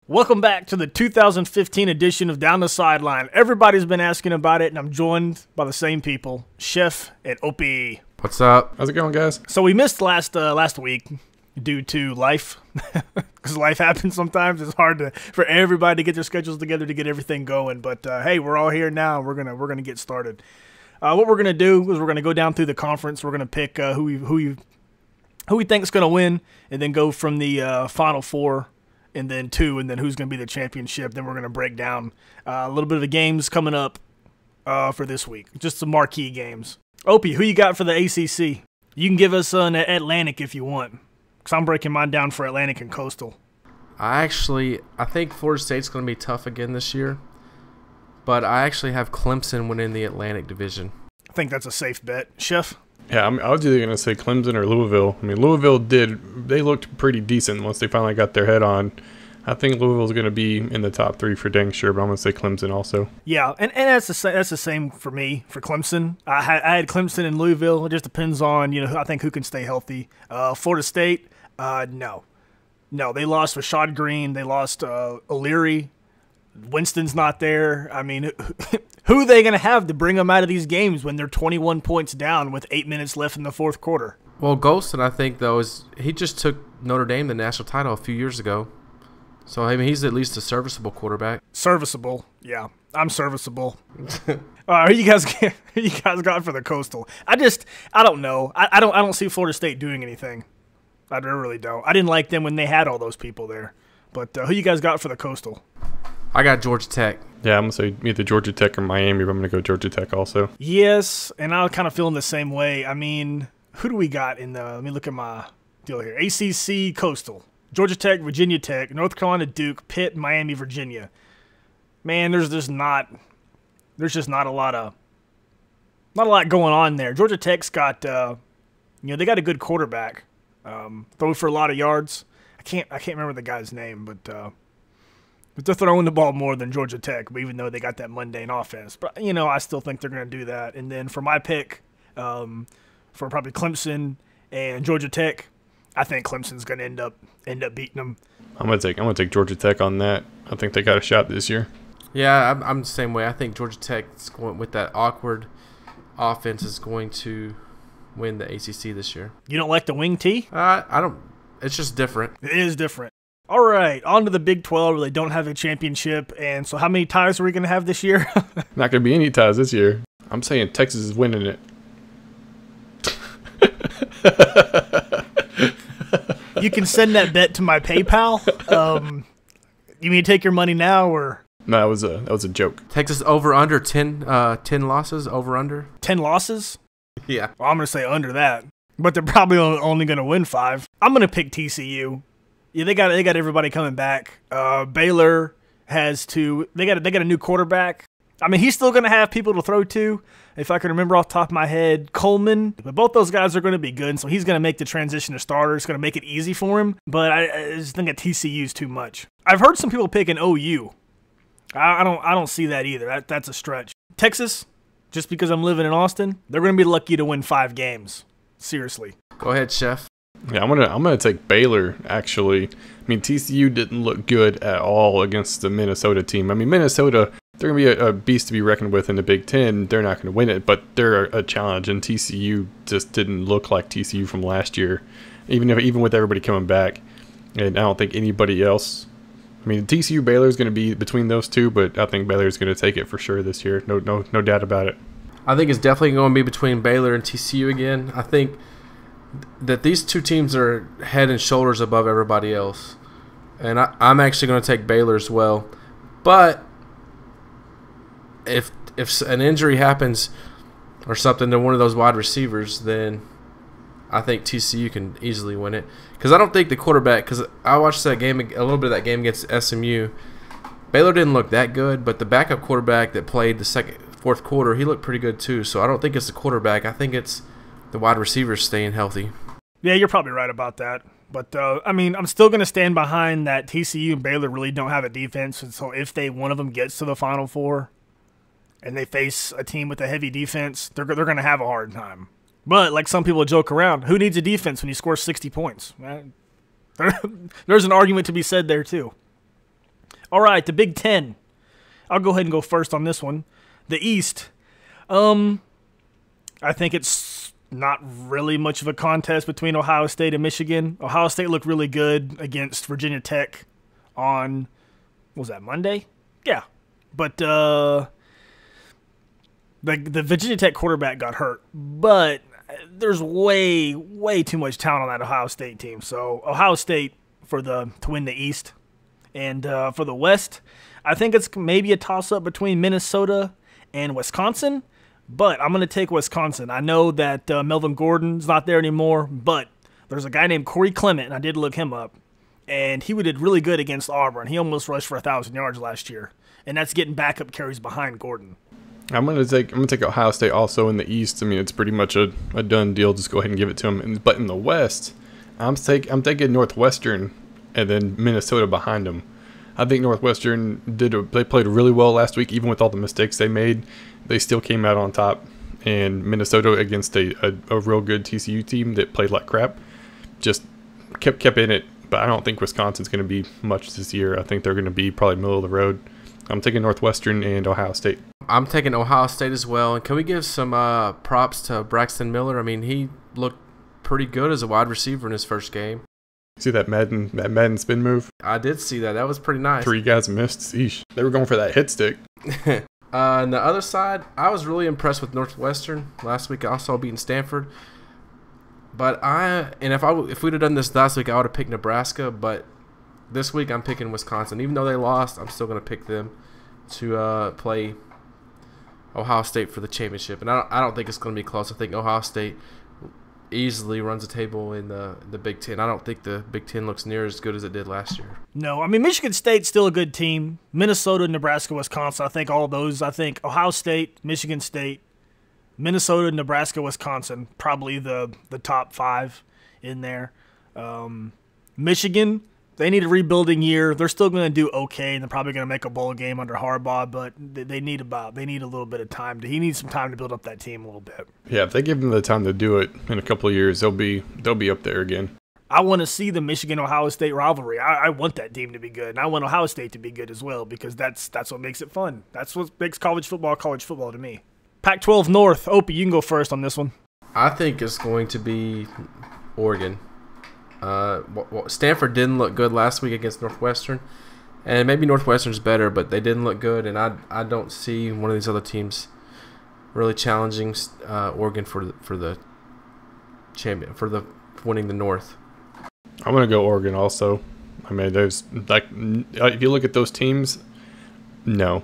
Welcome back to the 2015 edition of Down the Sideline. Everybody's been asking about it, and I'm joined by the same people, Chef and Opie. What's up? How's it going, guys? So we missed last week due to life, because life happens sometimes. It's hard for everybody to get their schedules together to get everything going. But hey, we're all here now. We're gonna get started. What we're gonna do is we're gonna go down through the conference. We're gonna pick who we think is gonna win, and then go from the Final Four. And then two, and then who's going to be the championship. Then we're going to break down a little bit of the games coming up for this week. Just some marquee games. Opie, who you got for the ACC? You can give us an Atlantic if you want, because I'm breaking mine down for Atlantic and Coastal. I think Florida State's going to be tough again this year, but I actually have Clemson winning the Atlantic Division. I think that's a safe bet. Chef? Yeah, I was either going to say Clemson or Louisville. I mean, Louisville they looked pretty decent once they finally got their head on. I think Louisville's going to be in the top three for dang sure, but I'm going to say Clemson also. Yeah, and that's the same for me, for Clemson. I had Clemson and Louisville. It just depends on, I think who can stay healthy. Florida State, no. No, they lost Rashad Green. They lost O'Leary. Winston's not there. I mean, who are they going to have to bring them out of these games when they're 21 points down with 8 minutes left in the fourth quarter? Well, Golston, I think, though, he just took Notre Dame the national title a few years ago. So, I mean, he's at least a serviceable quarterback. Serviceable, yeah. I'm serviceable. All right, who you guys got for the Coastal? I don't know. I don't see Florida State doing anything. I really don't. I didn't like them when they had all those people there. But who you guys got for the Coastal? I got Georgia Tech. Yeah, I'm going to say either Georgia Tech or Miami, but I'm going to go Georgia Tech also. Yes, and I'm kind of feeling the same way. I mean, who do we got in the – let me look at my deal here. ACC Coastal, Georgia Tech, Virginia Tech, North Carolina Duke, Pitt, Miami, Virginia. Man, there's just not a lot going on there. Georgia Tech's got they got a good quarterback. Throw for a lot of yards. I can't remember the guy's name, but they're throwing the ball more than Georgia Tech, but even though they got that mundane offense. But, I still think they're going to do that. And then for my pick, for probably Clemson and Georgia Tech, I think Clemson's going to end up beating them. I'm gonna take Georgia Tech on that. I think they got a shot this year. Yeah, I'm the same way. I think Georgia Tech's going with that awkward offense is going to win the ACC this year. You don't like the wing T? I don't. It's just different. It is different. All right, on to the Big 12 where they don't have a championship. And so how many ties are we going to have this year? Not going to be any ties this year. I'm saying Texas is winning it. You can send that bet to my PayPal. You mean to take your money now or? No, that was a joke. Texas over under 10 losses, over under. 10 losses? Yeah. Well, I'm going to say under that. But they're probably only going to win 5. I'm going to pick TCU. Yeah, they got everybody coming back. Baylor has they got a new quarterback. I mean, he's still going to have people to throw to, if I can remember off the top of my head, Coleman. But both those guys are going to be good, so he's going to make the transition to starter. It's going to make it easy for him. But I just think that TCU is too much. I've heard some people pick an OU. I don't see that either. That's a stretch. Texas, just because I'm living in Austin, they're going to be lucky to win 5 games. Seriously. Go ahead, Chef. Yeah, I'm gonna take Baylor, actually. I mean, TCU didn't look good at all against the Minnesota team. I mean, Minnesota, they're going to be a beast to be reckoned with in the Big Ten. They're not going to win it, but they're a challenge, and TCU just didn't look like TCU from last year, even with everybody coming back. And I don't think anybody else. I mean, TCU Baylor is going to be between those two, but I think Baylor is going to take it for sure this year. No doubt about it. I think it's definitely going to be between Baylor and TCU again. I think that these two teams are head and shoulders above everybody else. And I'm actually going to take Baylor as well. But if an injury happens or something to one of those wide receivers, then I think TCU can easily win it. Because I don't think the quarterback – because I watched that game, a little bit of that game against SMU. Baylor didn't look that good, but the backup quarterback that played the fourth quarter, he looked pretty good too. So I don't think it's the quarterback. I think it's the wide receivers staying healthy. Yeah, you're probably right about that. But, I mean, I'm still going to stand behind that TCU and Baylor really don't have a defense. And so if one of them gets to the Final Four and they face a team with a heavy defense, they're going to have a hard time. But like some people joke around, who needs a defense when you score 60 points? There's an argument to be said there too. All right, the Big Ten. I'll go ahead and go first on this one. The East. I think it's not really much of a contest between Ohio State and Michigan. Ohio State looked really good against Virginia Tech on, what was that, Monday? Yeah. But the Virginia Tech quarterback got hurt. But there's way too much talent on that Ohio State team. So Ohio State to win the East. And for the West, I think it's maybe a toss-up between Minnesota and Wisconsin. But I'm going to take Wisconsin. I know that Melvin Gordon's not there anymore, but there's a guy named Corey Clement, and I did look him up. And he did really good against Auburn. He almost rushed for 1,000 yards last year. And that's getting backup carries behind Gordon. I'm gonna take Ohio State also in the East. I mean, it's pretty much a done deal. Just go ahead and give it to them. But in the West, I'm taking Northwestern and then Minnesota behind them. I think Northwestern they played really well last week, even with all the mistakes they made. They still came out on top. And Minnesota against a real good TCU team that played like crap, just kept in it. But I don't think Wisconsin's going to be much this year. I think they're going to be probably middle of the road. I'm taking Northwestern and Ohio State. I'm taking Ohio State as well. And can we give some props to Braxton Miller? I mean, he looked pretty good as a wide receiver in his first game. See that Madden spin move? I did see that. That was pretty nice. 3 guys missed. Eesh. They were going for that hit stick. On the other side, I was really impressed with Northwestern. Last week I also beating Stanford. But if we'd have done this last week, I would have picked Nebraska. But this week I'm picking Wisconsin. Even though they lost, I'm still going to pick them to play Ohio State for the championship. And I don't think it's going to be close. I think Ohio State easily runs the table in the Big Ten. I don't think the Big Ten looks near as good as it did last year. No, I mean, Michigan State's still a good team. Minnesota, Nebraska, Wisconsin, I think all of those. I think Ohio State, Michigan State, Minnesota, Nebraska, Wisconsin, probably the top 5 in there. Michigan, they need a rebuilding year. They're still going to do okay, and they're probably going to make a bowl game under Harbaugh, but they need a little bit of time. He needs some time to build up that team a little bit. Yeah, if they give them the time to do it in a couple of years, they'll be up there again. I want to see the Michigan-Ohio State rivalry. I want that team to be good, and I want Ohio State to be good as well because that's what makes it fun. That's what makes college football to me. Pac-12 North. Opie, you can go first on this one. I think it's going to be Oregon. Stanford didn't look good last week against Northwestern, and maybe Northwestern's better, but they didn't look good, and I don't see one of these other teams really challenging Oregon for the champion for winning the North. I'm gonna go Oregon also. I mean, there's if you look at those teams, no,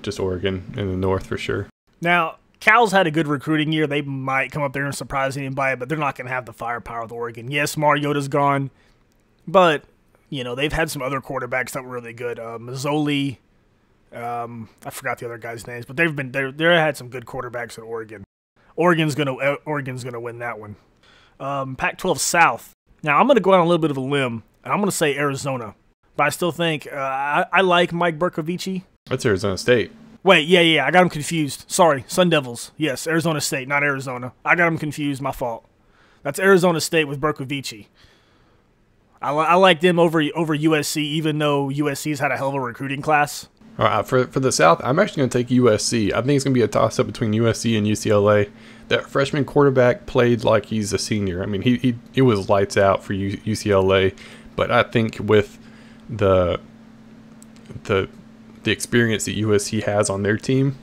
just Oregon in the North for sure. Now, Cal's had a good recruiting year. They might come up there and surprise anybody, but they're not going to have the firepower with Oregon. Yes, Mariota's gone, but they've had some other quarterbacks that were really good. Mazzoli, I forgot the other guys' names, but they had some good quarterbacks at Oregon. Oregon's gonna win that one. Pac-12 South. Now I'm going to go out on a little bit of a limb, and I'm going to say Arizona, but I still think I like Mike Bercovici. That's Arizona State. Wait, yeah, I got them confused. Sorry, Sun Devils. Yes, Arizona State, not Arizona. I got them confused, my fault. That's Arizona State with Bercovici. I like them over USC, even though USC's had a hell of a recruiting class. All right, for the South, I'm actually going to take USC. I think it's going to be a toss-up between USC and UCLA. That freshman quarterback played like he's a senior. I mean, he was lights out for UCLA, but I think with the experience that USC has on their team,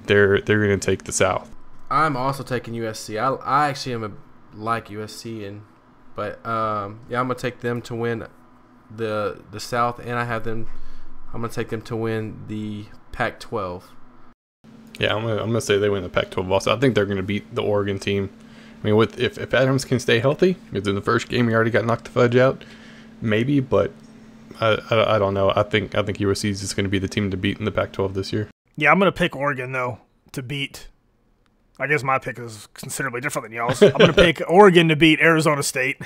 they're going to take the South. I'm also taking USC. I actually like USC, but I'm going to take them to win the South, and I'm going to take them to win the Pac-12. Yeah, I'm gonna say they win the Pac-12 also. I think they're going to beat the Oregon team. I mean, if Adams can stay healthy, because in the first game he already got knocked the fudge out, maybe, but I don't know. I think USC is just going to be the team to beat in the Pac-12 this year. Yeah, I'm going to pick Oregon, though, to beat. I guess my pick is considerably different than y'all's. I'm going to pick Oregon to beat Arizona State.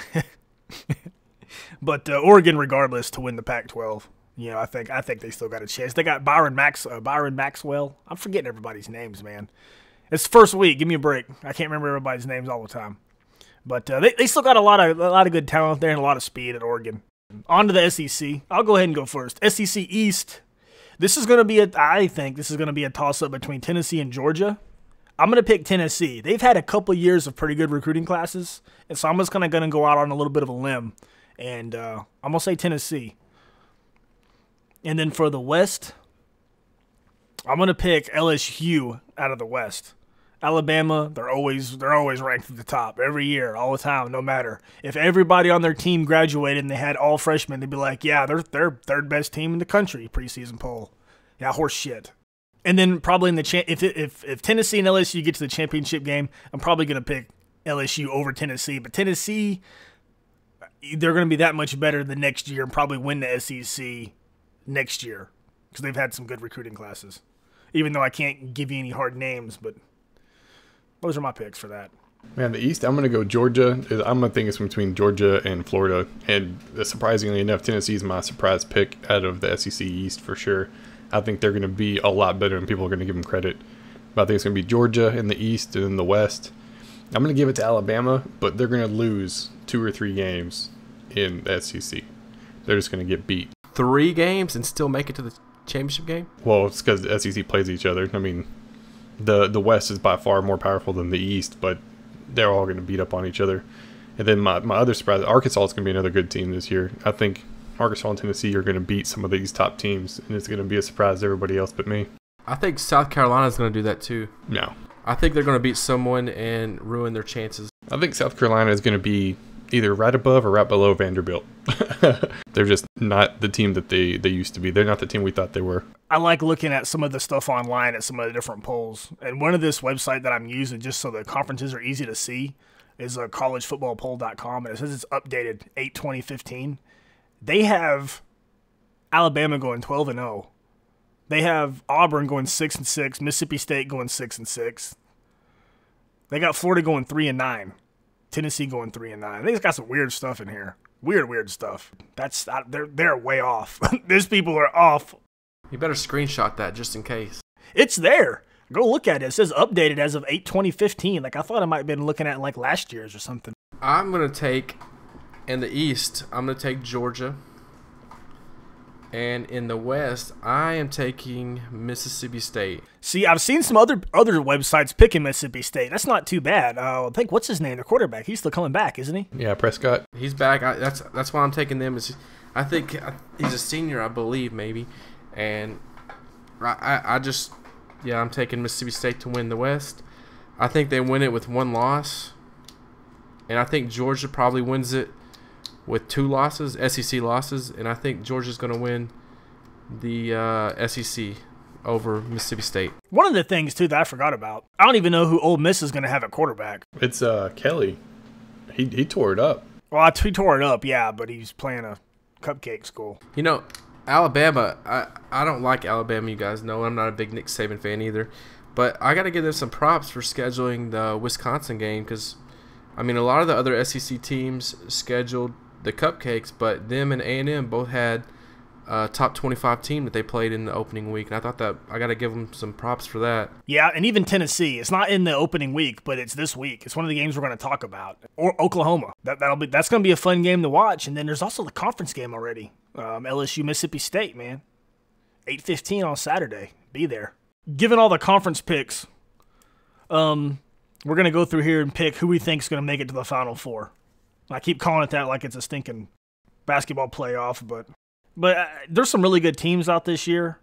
But Oregon, regardless, to win the Pac-12. I think they still got a chance. They got Byron Maxwell. I'm forgetting everybody's names, man. It's the first week. Give me a break. I can't remember everybody's names all the time. But they still got a lot of good talent there and a lot of speed at Oregon. On to the SEC. I'll go ahead and go first. SEC East. This is going to be I think this is going to be a toss-up between Tennessee and Georgia. I'm going to pick Tennessee. They've had a couple years of pretty good recruiting classes, and so I'm just kind of going to go out on a little bit of a limb, and I'm going to say Tennessee. And then for the West, I'm going to pick LSU out of the West. Alabama, they're always ranked at the top every year, all the time, no matter. If everybody on their team graduated and they had all freshmen, they'd be like, yeah, they're third best team in the country preseason poll. Yeah, horse shit. And then probably in the if Tennessee and LSU get to the championship game, I'm probably going to pick LSU over Tennessee. But Tennessee, they're going to be that much better the next year and probably win the SEC next year because they've had some good recruiting classes. Even though I can't give you any hard names, but those are my picks for that. Man, the East, I'm going to go Georgia. I'm going to think it's between Georgia and Florida. And surprisingly enough, Tennessee is my surprise pick out of the SEC East for sure. I think they're going to be a lot better than people are going to give them credit. But I think it's going to be Georgia in the East and in the West. I'm going to give it to Alabama, but they're going to lose 2 or 3 games in the SEC. They're just going to get beat. 3 games and still make it to the championship game? Well, it's because the SEC plays each other. I mean, the West is by far more powerful than the East, but they're all going to beat up on each other. And then my other surprise, Arkansas is going to be another good team this year. I think Arkansas and Tennessee are going to beat some of these top teams, and it's going to be a surprise to everybody else but me. I think South Carolina is going to do that too. No. I think they're going to beat someone and ruin their chances. I think South Carolina is going to be either right above or right below Vanderbilt. They're just not the team that they used to be. They're not the team we thought they were. I like looking at some of the stuff online at some of the different polls. And one of this website that I'm using just so the conferences are easy to see is collegefootballpoll.com. And it says it's updated 8/2015. They have Alabama going 12-0. They have Auburn going 6-6. Mississippi State going 6-6. They got Florida going 3-9. Tennessee going 3-9. I think it's got some weird stuff in here. Weird stuff. They're way off. These people are off. You better screenshot that just in case. It's there. Go look at it. It says updated as of 8/2015. Like I thought I might have been looking at like last year's or something. I'm gonna take in the East. I'm gonna take Georgia. And in the West, I am taking Mississippi State. See, I've seen some other websites picking Mississippi State. That's not too bad. I think, what's his name? The quarterback. He's still coming back, isn't he? Yeah, Prescott. He's back. That's why I'm taking them. I think he's a senior, I believe, maybe. And I'm taking Mississippi State to win the West. I think they win it with 1 loss. And I think Georgia probably wins it with 2 losses, SEC losses, and I think Georgia's going to win the SEC over Mississippi State. One of the things, too, that I forgot about, I don't even know who Ole Miss is going to have at quarterback. It's Kelly. He tore it up. Well, he tore it up, yeah, but he's playing a cupcake school. You know, Alabama, I don't like Alabama, you guys know. I'm not a big Nick Saban fan either. But I got to give them some props for scheduling the Wisconsin game because, I mean, a lot of the other SEC teams scheduled the cupcakes, but them and A&M both had a top 25 team that they played in the opening week, and I thought that I got to give them some props for that. Yeah, and even Tennessee, it's not in the opening week, but it's this week. It's one of the games we're going to talk about. Or Oklahoma. That's going to be a fun game to watch. And then there's also the conference game already. LSU Mississippi State, man. 8:15 on Saturday. Be there. Given all the conference picks, we're going to go through here and pick who we think is going to make it to the Final Four. I keep calling it that like it's a stinking basketball playoff, but there's some really good teams out this year.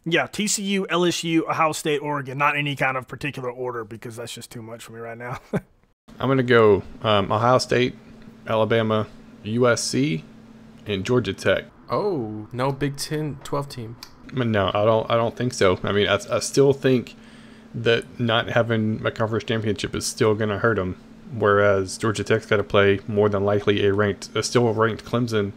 Yeah, TCU, LSU, Ohio State, Oregon, not any kind of particular order because that's just too much for me right now. I'm going to go Ohio State, Alabama, USC, and Georgia Tech. Oh, no Big 10, 12 team. No, I don't think so. I mean, I still think that not having a conference championship is still going to hurt them. Whereas Georgia Tech's got to play more than likely a still ranked Clemson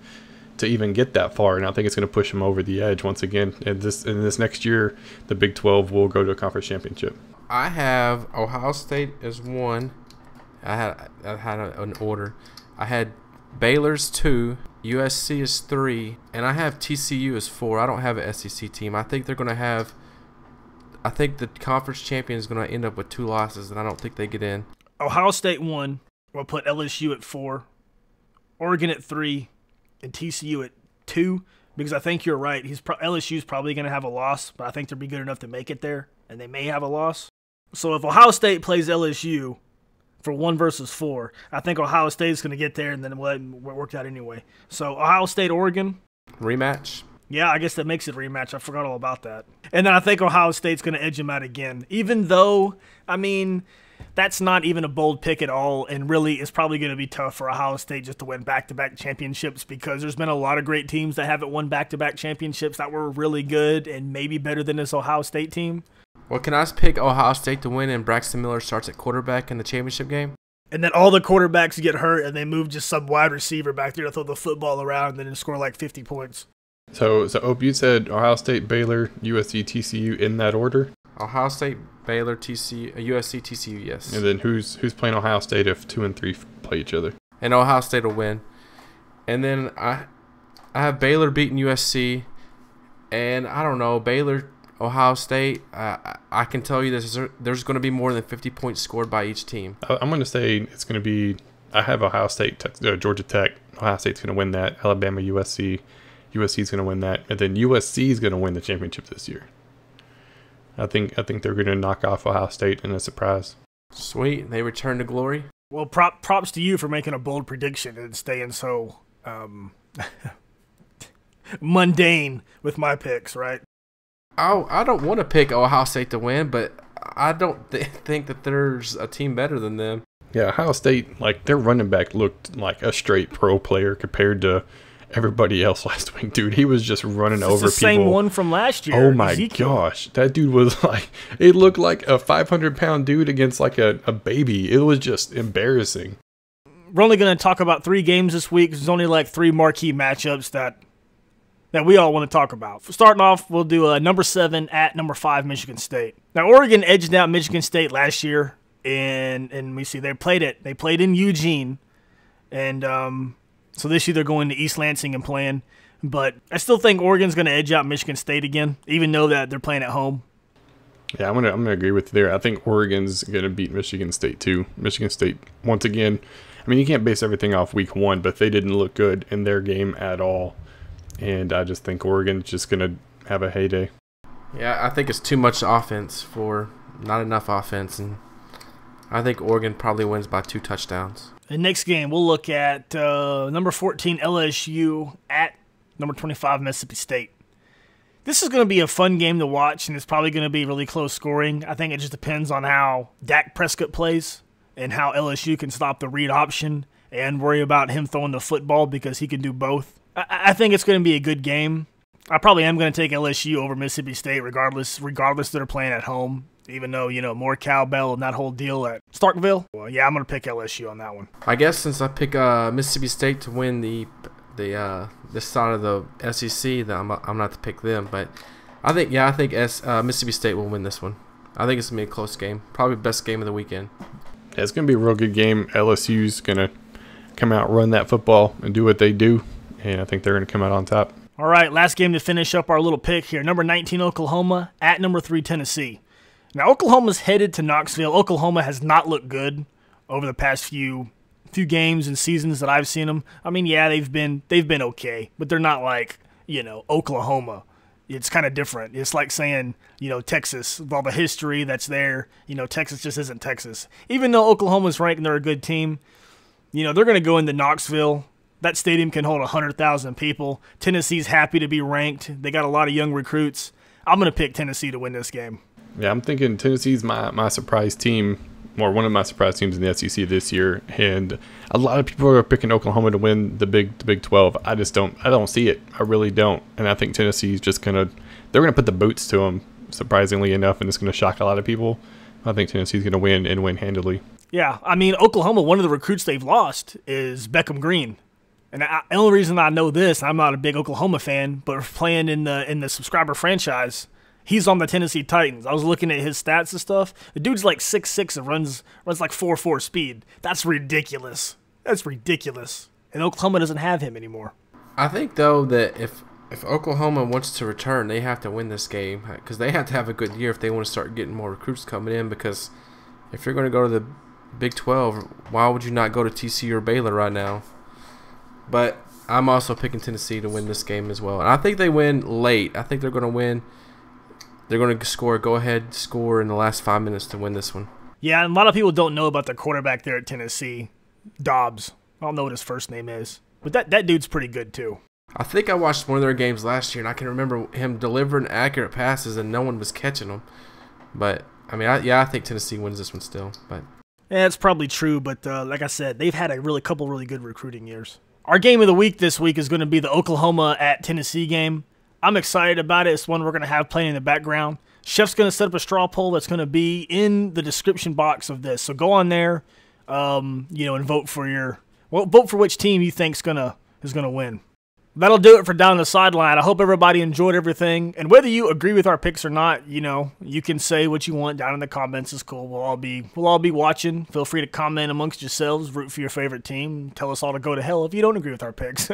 to even get that far, and I think it's going to push them over the edge once again. And this next year, the Big 12 will go to a conference championship. I have Ohio State as 1. I had an order. I had Baylor's 2, USC is 3, and I have TCU as 4. I don't have an SEC team. I think they're going to have. I think the conference champion is going to end up with 2 losses, and I don't think they get in. Ohio State 1. We'll put LSU at 4. Oregon at 3. and TCU at 2 because I think you're right. LSU's probably going to have a loss, but I think they'll be good enough to make it there, and they may have a loss. So if Ohio State plays LSU for 1 versus 4, I think Ohio State's going to get there, and then we'll work out anyway. So Ohio State, Oregon. Rematch? Yeah, I guess that makes it a rematch. I forgot all about that. And then I think Ohio State's going to edge them out again, even though, I mean, that's not even a bold pick at all, and really it's probably going to be tough for Ohio State just to win back-to-back championships because there's been a lot of great teams that haven't won back-to-back championships that were really good and maybe better than this Ohio State team. Well, can I just pick Ohio State to win and Braxton Miller starts at quarterback in the championship game? And then all the quarterbacks get hurt and they move just some wide receiver back there to throw the football around and then score like 50 points. So Ope, you said Ohio State, Baylor, USC, TCU in that order? Ohio State, Baylor, TCU, USC, TCU, yes. And then who's playing Ohio State if 2 and 3 play each other? And Ohio State will win. And then I have Baylor beating USC. And I don't know, Baylor, Ohio State, I can tell you there's going to be more than 50 points scored by each team. I'm going to say it's going to be, I have Ohio State, Georgia Tech. Ohio State's going to win that. Alabama, USC. USC's going to win that. And then USC is going to win the championship this year. I think they're going to knock off Ohio State in a surprise. Sweet. They return to glory. Well, props to you for making a bold prediction and staying so mundane with my picks, right? I don't want to pick Ohio State to win, but I don't think that there's a team better than them. Yeah, Ohio State, like their running back looked like a straight pro player compared to everybody else last week, dude. He was just running over people. It's the same one from last year. Oh my gosh, that dude was like, it looked like a 500-pound dude against like a baby. It was just embarrassing. We're only going to talk about 3 games this week. There's only like 3 marquee matchups that we all want to talk about. Starting off, we'll do number 7 at number 5 Michigan State. Now Oregon edged out Michigan State last year, and we see they played in Eugene, and so this year they're going to East Lansing and playing. But I still think Oregon's going to edge out Michigan State again, even though that they're playing at home. Yeah, I'm gonna agree with you there. I think Oregon's going to beat Michigan State too. Michigan State, once again, I mean, you can't base everything off week 1, but they didn't look good in their game at all. And I just think Oregon's just going to have a heyday. Yeah, I think it's too much offense for not enough offense. And I think Oregon probably wins by 2 touchdowns. The next game, we'll look at number 14 LSU at number 25 Mississippi State. This is going to be a fun game to watch, and it's probably going to be really close scoring. I think it just depends on how Dak Prescott plays and how LSU can stop the read option and worry about him throwing the football because he can do both. I think it's going to be a good game. I probably am going to take LSU over Mississippi State regardless that they're playing at home, even though, more cowbell and that whole deal at Starkville. Well, yeah, I'm going to pick LSU on that one. I guess since I pick Mississippi State to win this side of the SEC, that I'm going to have to pick them. But I think Mississippi State will win this one. I think it's going to be a close game. Probably best game of the weekend. Yeah, it's going to be a real good game. LSU's going to come out, run that football, and do what they do. And I think they're going to come out on top. All right, last game to finish up our little pick here. Number 19, Oklahoma, at number 3, Tennessee. Now, Oklahoma's headed to Knoxville. Oklahoma has not looked good over the past few games and seasons that I've seen them. I mean, yeah, they've been okay, but they're not like, Oklahoma. It's kind of different. It's like saying, Texas, with all the history that's there, Texas just isn't Texas. Even though Oklahoma's ranked and they're a good team, they're going to go into Knoxville. That stadium can hold 100,000 people. Tennessee's happy to be ranked. They got a lot of young recruits. I'm going to pick Tennessee to win this game. Yeah, I'm thinking Tennessee's my surprise team, or one of my surprise teams in the SEC this year. And a lot of people are picking Oklahoma to win the Big 12. I don't see it. I really don't. And I think Tennessee's just they're going to put the boots to them, surprisingly enough, and it's going to shock a lot of people. I think Tennessee's going to win and win handily. Yeah, I mean, Oklahoma, one of the recruits they've lost is Beckham Green. And the only reason I know this, I'm not a big Oklahoma fan, but playing in the subscriber franchise, he's on the Tennessee Titans. I was looking at his stats and stuff. The dude's like 6'6" and runs like 4.4 speed. That's ridiculous. And Oklahoma doesn't have him anymore. I think, though, that if Oklahoma wants to return, they have to win this game because they have to have a good year if they want to start getting more recruits coming in, because if you're going to go to the Big 12, why would you not go to TCU or Baylor right now? But I'm also picking Tennessee to win this game as well. And I think they win late. I think they're going to win. They're going to score, go-ahead score in the last 5 minutes to win this one. Yeah, and a lot of people don't know about their quarterback there at Tennessee, Dobbs. I don't know what his first name is. But that dude's pretty good, too. I think I watched one of their games last year, and I can remember him delivering accurate passes, and no one was catching them. But, I mean, I think Tennessee wins this one still. But Yeah, it's probably true, but like I said, they've had a couple really good recruiting years. Our game of the week this week is going to be the Oklahoma at Tennessee game. I'm excited about it. It's one we're going to have playing in the background. Chef's going to set up a straw poll that's going to be in the description box of this. So go on there, and vote for which team you think is going to win. That'll do it for Down the Sideline. I hope everybody enjoyed everything. And whether you agree with our picks or not, you can say what you want down in the comments. It's cool. We'll all be watching. Feel free to comment amongst yourselves, root for your favorite team, tell us all to go to hell if you don't agree with our picks.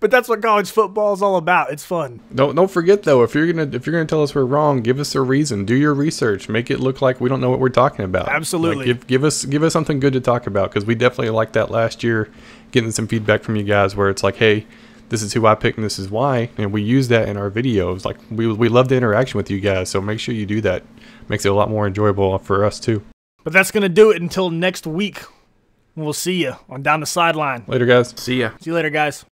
But that's what college football is all about. It's fun. Don't forget though, if you're gonna tell us we're wrong, give us a reason. Do your research. Make it look like we don't know what we're talking about. Absolutely. Like, give us something good to talk about, because we definitely liked that last year, getting some feedback from you guys where it's like, hey, this is who I picked and this is why, and we use that in our videos. Like we love the interaction with you guys, so make sure you do that. Makes it a lot more enjoyable for us too. But that's gonna do it until next week. We'll see you on Down the Sideline. Later, guys. see ya. See you later, guys.